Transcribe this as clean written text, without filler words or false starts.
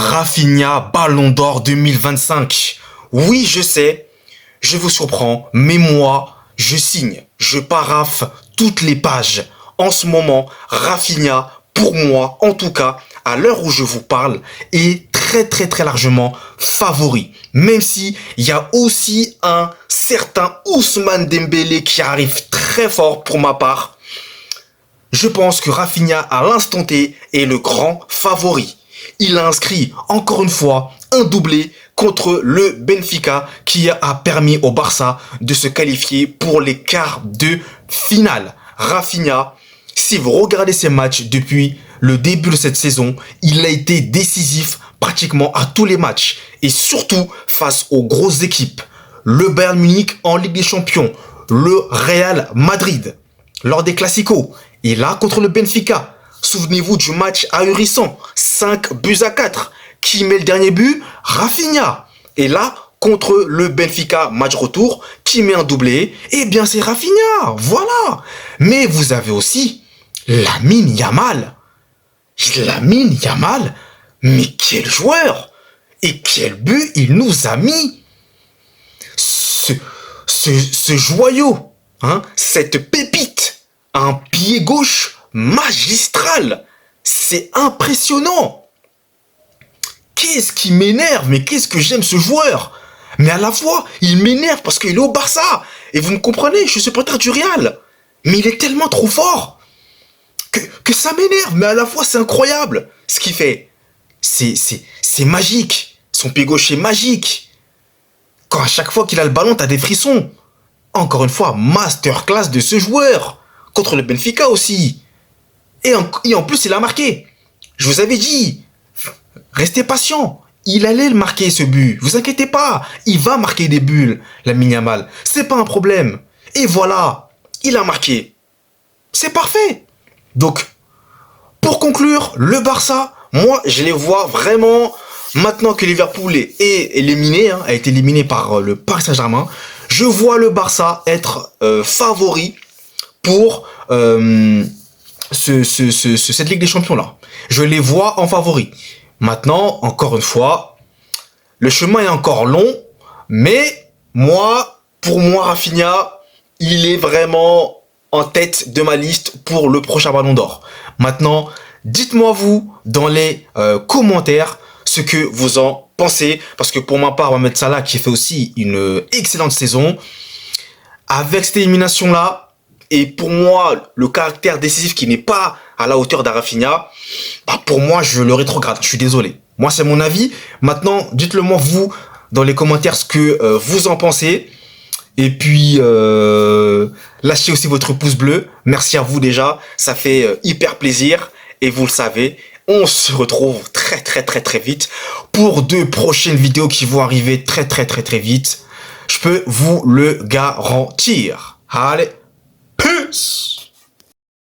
Rafinha Ballon d'Or 2025. Oui, je sais, je vous surprends, mais moi, je signe, je paraphe toutes les pages. En ce moment, Rafinha, pour moi, en tout cas, à l'heure où je vous parle, est très largement favori. Même si il y a aussi un certain Ousmane Dembélé qui arrive très fort pour ma part. Je pense que Rafinha, à l'instant T, est le grand favori. Il a inscrit, encore une fois, un doublé contre le Benfica qui a permis au Barça de se qualifier pour les quarts de finale. Rafinha, si vous regardez ses matchs depuis le début de cette saison, il a été décisif pratiquement à tous les matchs et surtout face aux grosses équipes. Le Bayern Munich en Ligue des Champions, le Real Madrid lors des Classicos et là contre le Benfica. Souvenez-vous du match ahurissant, 5-4. Qui met le dernier but? Rafinha. Et là, contre le Benfica, match retour, qui met un doublé? Eh bien, c'est Rafinha. Voilà. Mais vous avez aussi Lamine Yamal. Lamine Yamal, mais quel joueur! Et quel but il nous a mis! Ce joyau, hein, cette pépite, un pied gauche magistral. C'est impressionnant. Qu'est-ce qui m'énerve, mais qu'est-ce que j'aime ce joueur. Mais à la fois, il m'énerve parce qu'il est au Barça. Et vous me comprenez, je suis supporter du Real. Mais il est tellement trop fort que ça m'énerve. Mais à la fois, c'est incroyable ce qu'il fait. C'est magique. Son pied gauche est magique. Quand à chaque fois qu'il a le ballon, t'as des frissons. Encore une fois, masterclass de ce joueur. Contre le Benfica aussi. Et en plus, il a marqué. Je vous avais dit, restez patient. Il allait le marquer, ce but. Vous inquiétez pas. Il va marquer des buts, Lamine Yamal. C'est pas un problème. Et voilà, il a marqué. C'est parfait. Donc, pour conclure, le Barça, moi, je les vois vraiment, maintenant que Liverpool est éliminé, hein, a été éliminé par le Paris Saint-Germain, je vois le Barça être favori pour cette Ligue des Champions là. Je les vois en favori. Maintenant, encore une fois, le chemin est encore long, mais pour moi, Rafinha, il est vraiment en tête de ma liste pour le prochain Ballon d'Or. Maintenant, dites-moi vous dans les commentaires ce que vous en pensez, parce que pour ma part, Mohamed Salah qui fait aussi une excellente saison, avec cette élimination là. Et pour moi, le caractère décisif qui n'est pas à la hauteur d'Arafinha, pour moi, je le rétrograde. Je suis désolé. Moi, c'est mon avis. Maintenant, dites-le moi, vous, dans les commentaires, ce que vous en pensez. Et puis, lâchez aussi votre pouce bleu. Merci à vous déjà. Ça fait hyper plaisir. Et vous le savez, on se retrouve très vite pour de prochaines vidéos qui vont arriver très vite. Je peux vous le garantir. Allez. Peace!